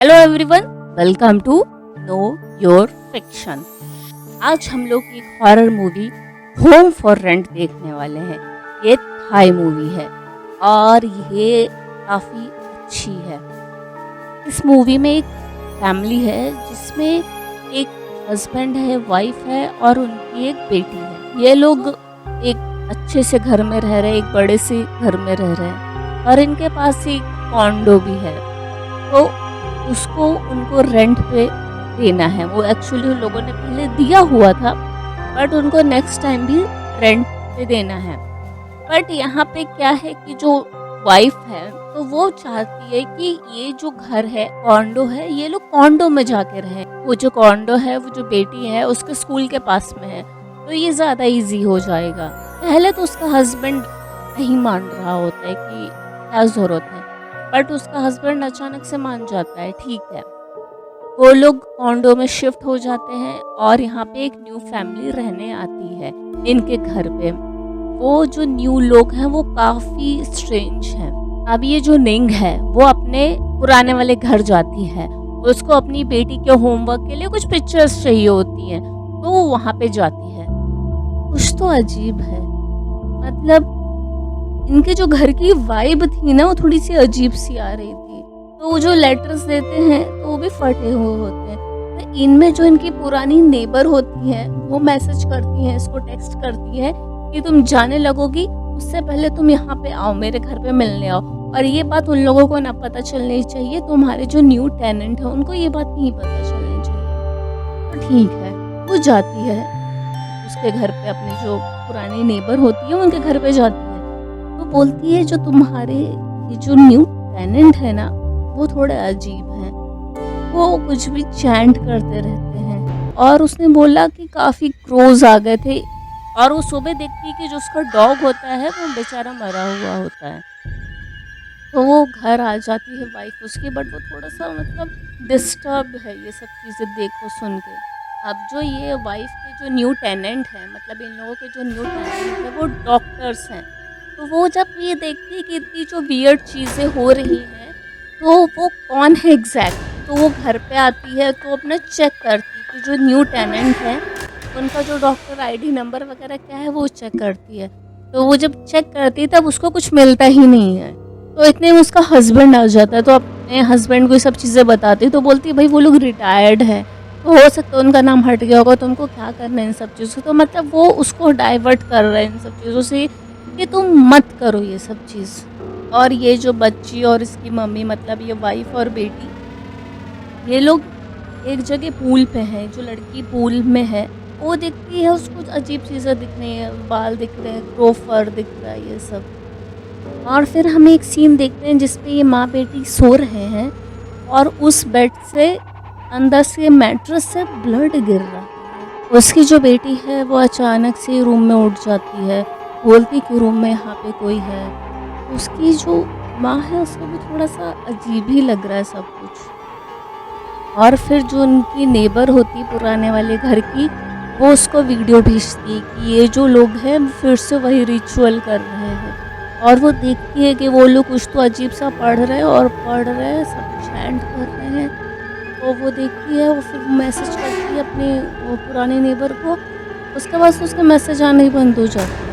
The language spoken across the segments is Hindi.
Hello everyone, welcome to know your fiction. आज हम लोग एक horror movie home for rent देखने वाले हैं। ये थाई मूवी है और ये काफ़ी अच्छी है। इस मूवी में एक फैमिली है जिसमें एक हस्बैंड है, वाइफ है और उनकी एक बेटी है। ये लोग एक अच्छे से घर में रह रहे हैं, एक बड़े से घर में रह रहे हैं और इनके पास एक कॉन्डो भी है। तो उसको उनको रेंट पे देना है। वो एक्चुअली उन लोगों ने पहले दिया हुआ था बट उनको नेक्स्ट टाइम भी रेंट पे देना है। बट यहाँ पे क्या है कि जो वाइफ है तो वो चाहती है कि ये जो घर है, कॉन्डो है, ये लोग कॉन्डो में जाके रहें। वो जो कॉन्डो है, वो जो बेटी है उसके स्कूल के पास में है तो ये ज़्यादा इजी हो जाएगा। पहले तो उसका हस्बैंड नहीं मान रहा होता है कि क्या ज़रूरत है, बट उसका हस्बैंड अचानक से मान जाता है। ठीक है, वो लोग कॉन्डो में शिफ्ट हो जाते हैं और यहाँ पे एक न्यू फैमिली रहने आती है इनके घर पे। वो जो न्यू लोग हैं वो काफ़ी स्ट्रेंज हैं। अब ये जो निंग है वो अपने पुराने वाले घर जाती है। उसको अपनी बेटी के होमवर्क के लिए कुछ पिक्चर्स चाहिए होती हैं तो वो वहाँ पे जाती है। कुछ तो अजीब है, मतलब इनके जो घर की वाइब थी ना वो थोड़ी सी अजीब सी आ रही थी। तो वो जो लेटर्स देते हैं तो वो भी फटे हुए होते हैं। तो इनमें जो इनकी पुरानी नेबर होती है वो मैसेज करती है, इसको टेक्स्ट करती है कि तुम जाने लगोगी उससे पहले तुम यहाँ पे आओ, मेरे घर पे मिलने आओ। और ये बात उन लोगों को ना पता चलनी चाहिए, तुम्हारे जो न्यू टेनेंट है उनको ये बात नहीं पता चलनी चाहिए। तो ठीक है, वो जाती है उसके घर पे, अपनी जो पुरानी नेबर होती है उनके घर पे जाती है। तो बोलती है जो तुम्हारे ये जो न्यू टेनेंट है ना वो थोड़े अजीब हैं, वो कुछ भी चैंट करते रहते हैं। और उसने बोला कि काफ़ी क्रोज आ गए थे और वो सुबह देखती है कि जो उसका डॉग होता है वो बेचारा मरा हुआ होता है। तो वो घर आ जाती है वाइफ उसकी, बट वो थोड़ा सा मतलब डिस्टर्ब है ये सब चीज़ें देखो सुन के। अब जो ये वाइफ के जो न्यू टेनेंट है, मतलब इन लोगों के जो न्यू टेनेंट है वो डॉक्टर्स हैं। तो वो जब ये देखती है कि इतनी जो वियर्ड चीज़ें हो रही हैं तो वो कौन है एग्जैक्ट, तो वो घर पे आती है तो अपना चेक करती है कि जो न्यू टेनेंट है उनका जो डॉक्टर आईडी नंबर वगैरह क्या है वो चेक करती है। तो वो जब चेक करती है तब उसको कुछ मिलता ही नहीं है। तो इतने में उसका हस्बैंड आ जाता है, तो अपने हस्बैंड को ये सब चीज़ें बताती है। तो बोलती है भाई वो लोग रिटायर्ड है तो हो सकता है उनका नाम हट गया होगा, तुमको क्या करना है इन सब चीज़ों से। तो मतलब वो उसको डाइवर्ट कर रहे हैं इन सब चीज़ों से कि तुम मत करो ये सब चीज़। और ये जो बच्ची और इसकी मम्मी, मतलब ये वाइफ और बेटी, ये लोग एक जगह पूल पे हैं। जो लड़की पूल में है वो दिखती है, उसको अजीब चीज़ें दिख रही हैं, बाल दिख रहे हैं, क्रोफर दिख रहा है, ये सब। और फिर हमें एक सीन देखते हैं जिसपे ये माँ बेटी सो रहे हैं और उस बेड से अंदर से मैट्रेस से ब्लड गिर रहा है। उसकी जो बेटी है वो अचानक से रूम में उठ जाती है, बोलती कि रूम में यहाँ पे कोई है। उसकी जो माँ है उसको भी थोड़ा सा अजीब ही लग रहा है सब कुछ। और फिर जो उनकी नेबर होती पुराने वाले घर की, वो उसको वीडियो भेजती कि ये जो लोग हैं फिर से वही रिचुअल कर रहे हैं। और वो देखती है कि वो लोग कुछ तो अजीब सा पढ़ रहे हैं और पढ़ रहे हैं, सब चैंट कर रहे हैं। तो वो देखती है, वो फिर मैसेज करती है अपने वो पुराने नेबर को। उसके बाद से उसका मैसेज आना ही बंद हो जाता है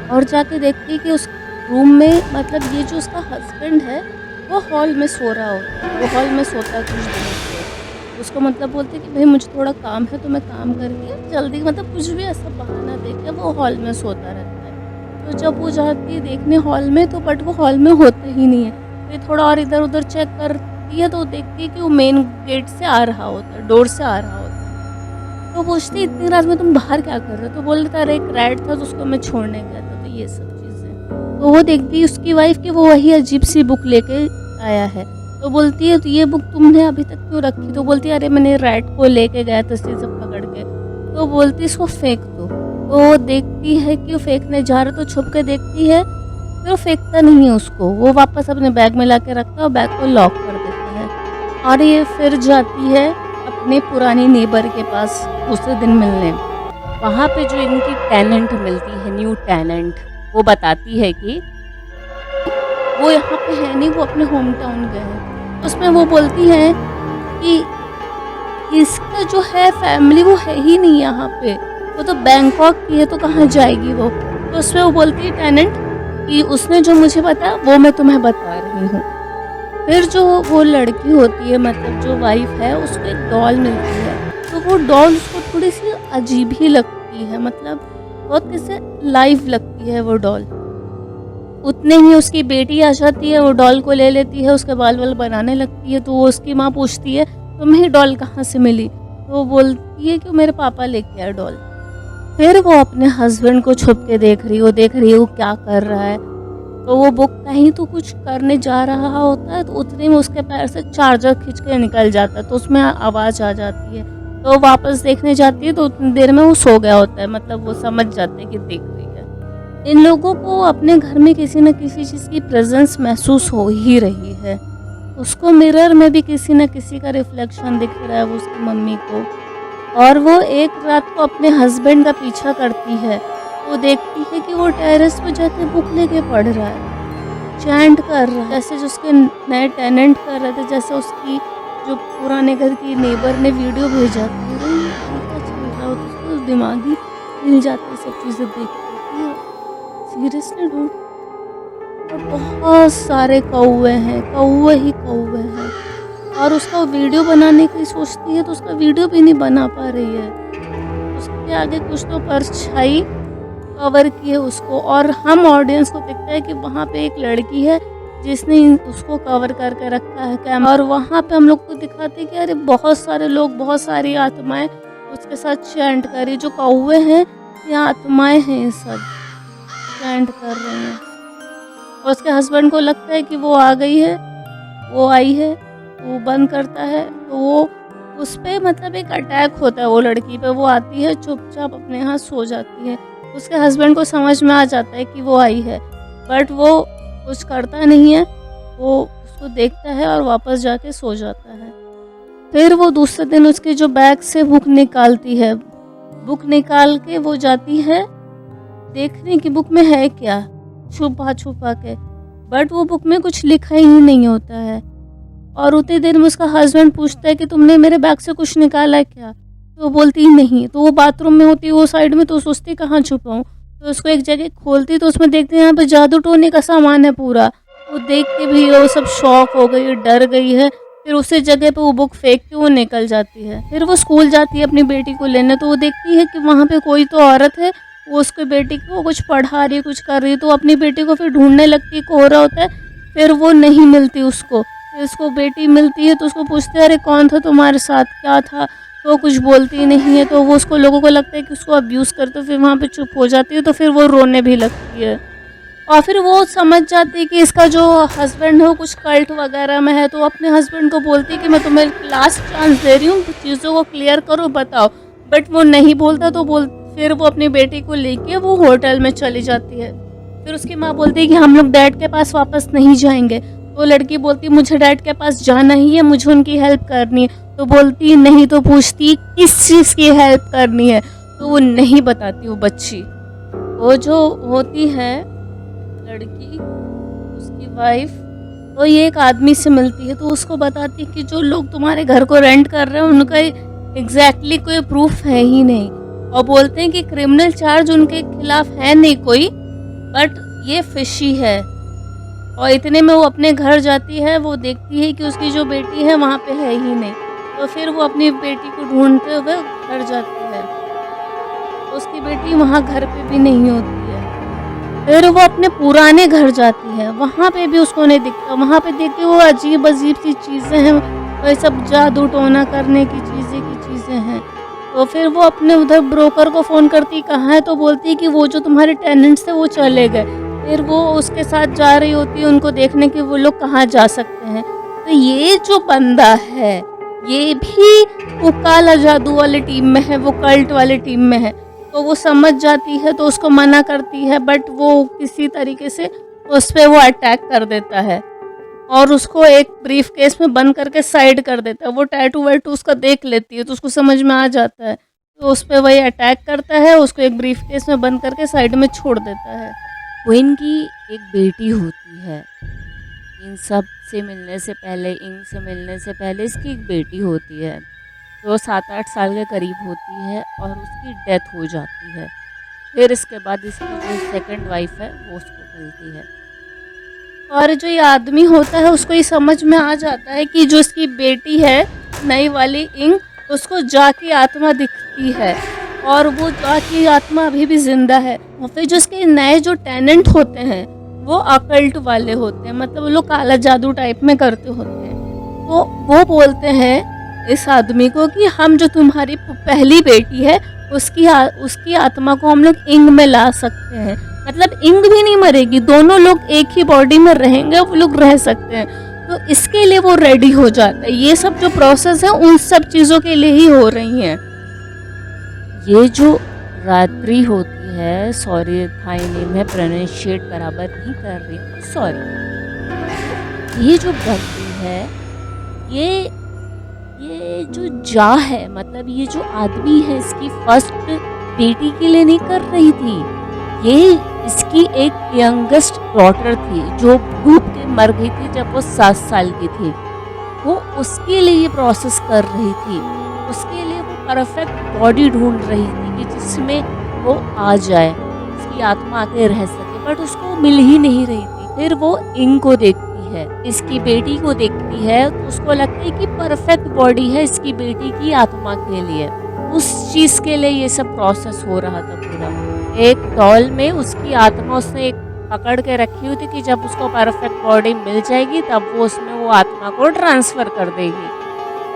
और जाके देखती है कि उस रूम में, मतलब ये जो उसका हस्बैंड है वो हॉल में सो रहा होता है। वो हॉल में सोता है कुछ दिनों से। उसको मतलब बोलते कि भाई मुझे थोड़ा काम है तो मैं काम करके जल्दी, मतलब कुछ भी ऐसा बहाना देके वो हॉल में सोता रहता है। तो जब वो जाती है देखने हॉल में तो बट वो हॉल में होता ही नहीं है। फिर थोड़ा और इधर उधर चेक करती है तो देखती है कि वो मेन गेट से आ रहा होता है, डोर से आ रहा होता है। तो पूछती इतनी रात में तुम बाहर क्या कर रहे हो? तो बोलता अरे एक रैट था तो उसको मैं छोड़ने गया था। तो ये सब चीज़ें तो वो देखती है उसकी वाइफ कि वो वही अजीब सी बुक लेके आया है। तो बोलती है तो ये बुक तुमने अभी तक क्यों रखी? तो बोलती है अरे मैंने रैट को लेके गया था इसे सब पकड़ के। तो बोलती है इसको फेंक दो। तो वो देखती है कि वो फेंकने जा रहा, तो छुप के देखती है, फिर वो फेंकता नहीं है उसको, वो वापस अपने बैग में ला के रखता है और बैग को लॉक कर देता है। और ये फिर जाती है अपने पुरानी नेबर के पास दूसरे दिन मिलने। वहाँ पे जो इनकी टेनेंट मिलती है, न्यू टेनेंट, वो बताती है कि वो यहाँ पे है नहीं, वो अपने होम टाउन गए हैं। उसमें वो बोलती है कि इसका जो है फैमिली वो है ही नहीं यहाँ पे, वो तो बैंकॉक की है, तो कहाँ जाएगी वो। तो उसमें वो बोलती है टेनेंट कि उसने जो मुझे बताया वो मैं तुम्हें बता रही हूँ। फिर जो वो लड़की होती है, मतलब जो वाइफ है, उसको एक डॉल मिलती है। तो वो डॉल उसको थोड़ी सी अजीब ही लगती है, मतलब बहुत कैसे लाइव लगती है वो डॉल। उतने ही उसकी बेटी आ जाती है, वो डॉल को ले लेती है, उसके बाल वाल बनाने लगती है। तो वो उसकी माँ पूछती है तुम्हें डॉल कहाँ से मिली? तो वो बोलती है कि मेरे पापा लेके आए डॉल। फिर वो अपने हस्बैंड को छुप के देख रही है वो क्या कर रहा है। तो वो बुक कहीं तो कुछ करने जा रहा होता है, तो उतने में उसके पैर से चार्जर खींच के निकल जाता है, तो उसमें आवाज़ आ जाती है। तो वो वापस देखने जाती है, तो उतनी देर में वो सो गया होता है, मतलब वो समझ जाते हैं कि देख रही है। इन लोगों को अपने घर में किसी न किसी चीज़ की प्रेजेंस महसूस हो ही रही है। उसको मिरर में भी किसी न किसी का रिफ्लेक्शन दिख रहा है, वो उसकी मम्मी को। और वो एक रात को अपने हस्बैंड का पीछा करती है, तो देखती है कि वो टेरेस पे जाके बुक लेके पढ़ रहा है, चैंट कर रहा है, जैसे जो उसके नए टेनेंट कर रहे थे, जैसे उसकी जो पुराने घर की नेबर ने वीडियो भेजा था। अरे ये क्या चल रहा हो, तो उसको दिमाग ही हिल जाता है सब चीज़ें देख के। सीरियसली डूड, और बहुत सारे कौवे हैं, कौवे ही कौवे हैं। और उसका वीडियो बनाने की सोचती है, तो उसका वीडियो भी नहीं बना पा रही है। उसके आगे कुछ तो परछाई कवर की है उसको, और हम ऑडियंस को दिखता है कि वहाँ पे एक लड़की है जिसने उसको कवर करके रखा है कैमरा। और वहाँ पे हम लोग को दिखाते हैं कि अरे बहुत सारे लोग, बहुत सारी आत्माएं उसके साथ चैंट कर रही। जो कौवे हैं ये आत्माएं हैं, ये सब चैंट कर रहे हैं। और उसके हस्बैंड को लगता है कि वो आ गई है, वो आई है, तो वो बंद करता है। तो वो उस पे मतलब एक अटैक होता है वो लड़की पे। वो आती है, चुपचाप अपने यहाँ सो जाती है। उसके हस्बैंड को समझ में आ जाता है कि वो आई है, बट वो कुछ करता नहीं है। वो उसको देखता है और वापस जाके सो जाता है। फिर वो दूसरे दिन उसके जो बैग से बुक निकालती है, बुक निकाल के वो जाती है देखने की बुक में है क्या, छुपा छुपा के। बट वो बुक में कुछ लिखा ही नहीं होता है। और उतनी देर में उसका हस्बैंड पूछता है कि तुमने मेरे बैग से कुछ निकाला है क्या? तो वो बोलती नहीं। तो वो बाथरूम में होती है, वो साइड में, तो सोचती कहाँ छुपाऊं। तो उसको एक जगह खोलती, तो उसमें देखते हैं यहाँ पे जादू टोने का सामान है पूरा। वो देख के भी वो सब शॉक हो गई, डर गई है। फिर उसी जगह पे वो बुक फेंक के वो निकल जाती है। फिर वो स्कूल जाती है अपनी बेटी को लेने, तो वो देखती है कि वहाँ पे कोई तो औरत है, वो उसकी बेटी को कुछ पढ़ा रही है, कुछ कर रही है। तो अपनी बेटी को फिर ढूंढने लगती है, कोहरा होता है। फिर वो नहीं मिलती उसको। फिर उसको बेटी मिलती है, तो उसको पूछते हैं अरे कौन था तुम्हारे साथ, क्या था? तो वो कुछ बोलती नहीं है। तो वो उसको लोगों को लगता है कि उसको अब्यूज़ करते, फिर वहाँ पे चुप हो जाती है। तो फिर वो रोने भी लगती है। और फिर वो समझ जाती है कि इसका जो हस्बैंड है वो कुछ कल्ट वगैरह में है। तो वो अपने हस्बैंड को बोलती है कि मैं तुम्हें लास्ट चांस दे रही हूँ, चीज़ों को क्लियर करो, बताओ। बट वो नहीं बोलता। तो फिर वो अपनी बेटी को लेके वो होटल में चली जाती है। फिर उसकी माँ बोलती है कि हम लोग डैड के पास वापस नहीं जाएंगे। तो लड़की बोलती मुझे डैड के पास जाना ही है, मुझे उनकी हेल्प करनी है। तो बोलती नहीं। तो पूछती किस चीज़ की हेल्प करनी है? तो वो नहीं बताती वो बच्ची। वो जो होती है लड़की, उसकी वाइफ, तो ये एक आदमी से मिलती है। तो उसको बताती है कि जो लोग तुम्हारे घर को रेंट कर रहे हैं उनका एग्जैक्टली कोई प्रूफ है ही नहीं। और बोलते हैं कि क्रिमिनल चार्ज उनके खिलाफ है नहीं कोई, बट ये फिशी है। और इतने में वो अपने घर जाती है, वो देखती है कि उसकी जो बेटी है वहाँ पे है ही नहीं। तो फिर वो अपनी बेटी को ढूंढते हुए घर जाती है, तो उसकी बेटी वहाँ घर पे भी नहीं होती है। फिर वो अपने पुराने घर जाती है, वहाँ पे भी उसको नहीं दिखता। वहाँ पे देखती है वो अजीब अजीब सी चीज़ें हैं, वही सब जादू टोना करने की चीज़ें हैं। तो फिर वो अपने उधर ब्रोकर को फ़ोन करती, कहाँ है? तो बोलती है कि वो जो तुम्हारे टेनेंट्स थे वो चले गए। फिर वो उसके साथ जा रही होती है उनको देखने कि वो लोग कहाँ जा सकते हैं। तो ये जो बंदा है, ये भी वो काला जादू वाली टीम में है, वो कल्ट वाली टीम में है। तो वो समझ जाती है, तो उसको मना करती है, बट वो किसी तरीके से उस पे वो अटैक कर देता है और उसको एक ब्रीफ केस में बंद करके साइड कर देता है। वो टैटू वैटू उसका देख लेती है, तो उसको समझ में आ जाता है। तो उस पे वही अटैक करता है, उसको एक ब्रीफ केस में बंद करके साइड में छोड़ देता है। वो इनकी एक बेटी होती है, इन सब से मिलने से पहले, इंग से मिलने से पहले इसकी एक बेटी होती है जो 7-8 साल के करीब होती है और उसकी डेथ हो जाती है। फिर इसके बाद इसकी जो सेकंड वाइफ है वो उसको मिलती है और जो ये आदमी होता है उसको ये समझ में आ जाता है कि जो इसकी बेटी है नई वाली इंग, उसको जा की आत्मा दिखती है और वो जा की आत्मा अभी भी जिंदा है। और फिर जो इसके नए जो टेनेंट होते हैं वो अकल्ट वाले होते हैं, मतलब वो लोग काला जादू टाइप में करते होते हैं। तो वो बोलते हैं इस आदमी को कि हम जो तुम्हारी पहली बेटी है उसकी आत्मा को हम लोग इंग में ला सकते हैं, मतलब इंग भी नहीं मरेगी, दोनों लोग एक ही बॉडी में रहेंगे, वो लोग रह सकते हैं। तो इसके लिए वो रेडी हो जाता है। ये सब जो प्रोसेस है उन सब चीज़ों के लिए ही हो रही हैं। ये जो रात्रि होती है, सॉरी थाई नेम है, प्रोनाउंशिएट बराबर नहीं कर रही हूँ, सॉरी। ये जो बनती है ये जो जा है, मतलब ये जो आदमी है इसकी फर्स्ट बेटी के लिए नहीं कर रही थी, ये इसकी एक यंगेस्ट डॉटर थी जो डूब के मर गई थी जब वो 7 साल की थी। वो उसके लिए ये प्रोसेस कर रही थी, उसके लिए वो परफेक्ट बॉडी ढूंढ रही थी कि जिसमें वो आ जाए, उसकी आत्मा आके रह सके, बट उसको मिल ही नहीं रही थी। फिर वो इंग को देखती है, इसकी बेटी को देखती है, तो उसको लगता है कि परफेक्ट बॉडी है इसकी बेटी की आत्मा के लिए। उस चीज़ के लिए ये सब प्रोसेस हो रहा था पूरा। एक डॉल में उसकी आत्मा उसने एक पकड़ के रखी हुई थी कि जब उसको परफेक्ट बॉडी मिल जाएगी तब वो उसमें वो आत्मा को ट्रांसफ़र कर देगी।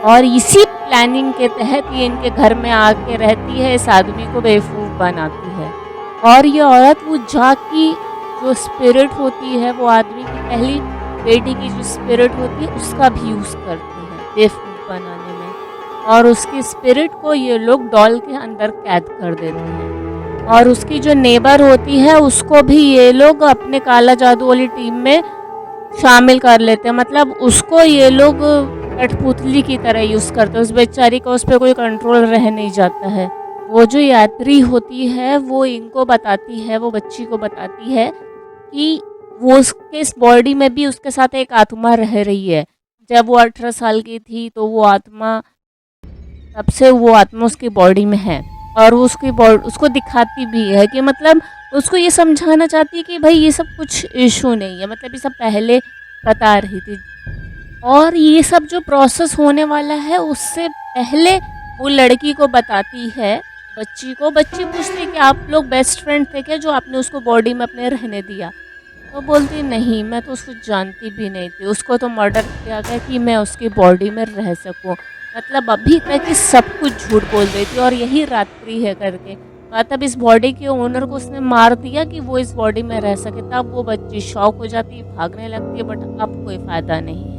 और इसी प्लानिंग के तहत ये इनके घर में आके रहती है, इस आदमी को बेवकूफ़ बनाती है। और ये औरत वो जा की जो स्पिरिट होती है, वो आदमी की पहली बेटी की जो स्पिरिट होती है उसका भी यूज़ करते हैं बेवकूफ़ बनाने में, और उसकी स्पिरिट को ये लोग डॉल के अंदर कैद कर देते हैं। और उसकी जो नेबर होती है उसको भी ये लोग अपने काला जादू वाली टीम में शामिल कर लेते हैं, मतलब उसको ये लोग कठपुतली की तरह यूज़ करते हैं। उस बेचारी को उस पर कोई कंट्रोल रह नहीं जाता है। वो जो यात्री होती है वो इनको बताती है, वो बच्ची को बताती है कि वो उसके इस बॉडी में भी उसके साथ एक आत्मा रह रही है। जब वो 18 साल की थी तो वो आत्मा, तब से वो आत्मा उसकी बॉडी में है और वो उसको दिखाती भी है कि मतलब उसको ये समझाना चाहती है कि भाई ये सब कुछ इशू नहीं है, मतलब ये सब पहले बता रही थी। और ये सब जो प्रोसेस होने वाला है उससे पहले वो लड़की को बताती है, बच्ची को। बच्ची पूछती है कि आप लोग बेस्ट फ्रेंड थे क्या जो आपने उसको बॉडी में अपने रहने दिया? तो बोलती नहीं, मैं तो उसको जानती भी नहीं थी, उसको तो मर्डर किया गया कि मैं उसकी बॉडी में रह सकूं। मतलब अभी तक कि सब कुछ झूठ बोल रही थी और यही रात्रि है करके, मतलब इस बॉडी के ओनर को उसने मार दिया कि वो इस बॉडी में रह सके। तब वो बच्ची शॉक हो जाती है, भागने लगती है, बट अब कोई फ़ायदा नहीं है।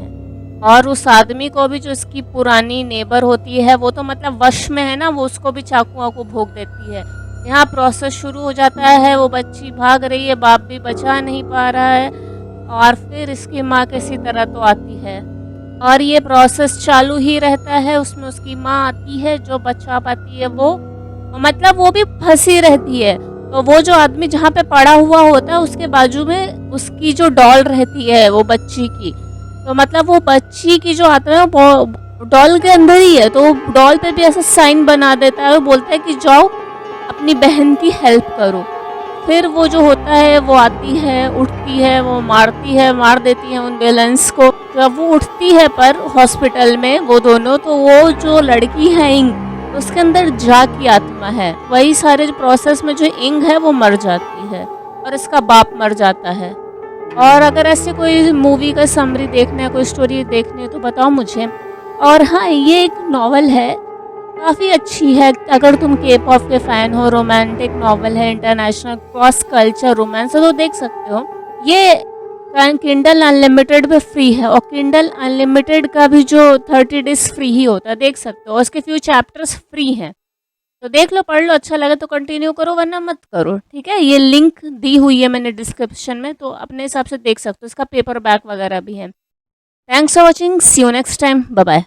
और उस आदमी को भी जो इसकी पुरानी नेबर होती है वो तो मतलब वश में है ना, वो उसको भी चाकू वाकू भोंक देती है। यहाँ प्रोसेस शुरू हो जाता है, वो बच्ची भाग रही है, बाप भी बचा नहीं पा रहा है, और फिर इसकी माँ किसी तरह तो आती है और ये प्रोसेस चालू ही रहता है। उसमें उसकी माँ आती है जो बचा पाती है, वो मतलब वो भी फंसी रहती है। तो वो जो आदमी जहाँ पे पड़ा हुआ होता है उसके बाजू में उसकी जो डॉल रहती है वो बच्ची की, तो मतलब वो बच्ची की जो आत्मा है वो डॉल के अंदर ही है, तो डॉल पे भी ऐसा साइन बना देता है, वो बोलता है कि जाओ अपनी बहन की हेल्प करो। फिर वो जो होता है वो आती है, उठती है, वो मार देती है उन विलन्स को। जब वो उठती है पर हॉस्पिटल में वो दोनों, तो वो जो लड़की है इंग, उसके अंदर जा की आत्मा है। वही सारे जो प्रोसेस में जो इंग है वो मर जाती है और इसका बाप मर जाता है। और अगर ऐसे कोई मूवी का समरी देखना है, कोई स्टोरी देखनी है तो बताओ मुझे। और हाँ, ये एक नॉवल है, काफ़ी अच्छी है। अगर तुम के पॉप के फ़ैन हो, रोमांटिक नॉवल है, इंटरनेशनल क्रॉस कल्चर रोमांस है, तो देख सकते हो। ये किंडल अनलिमिटेड पे फ्री है और किंडल अनलिमिटेड का भी जो 30 डेज फ्री ही होता है, देख सकते हो। उसके फ्यू चैप्टर्स फ्री हैं, तो देख लो, पढ़ लो, अच्छा लगे तो कंटिन्यू करो, वरना मत करो, ठीक है। ये लिंक दी हुई है मैंने डिस्क्रिप्शन में, तो अपने हिसाब से देख सकते हो। इसका पेपर बैक वगैरह भी है। Thanks for watching, see you next time, bye bye.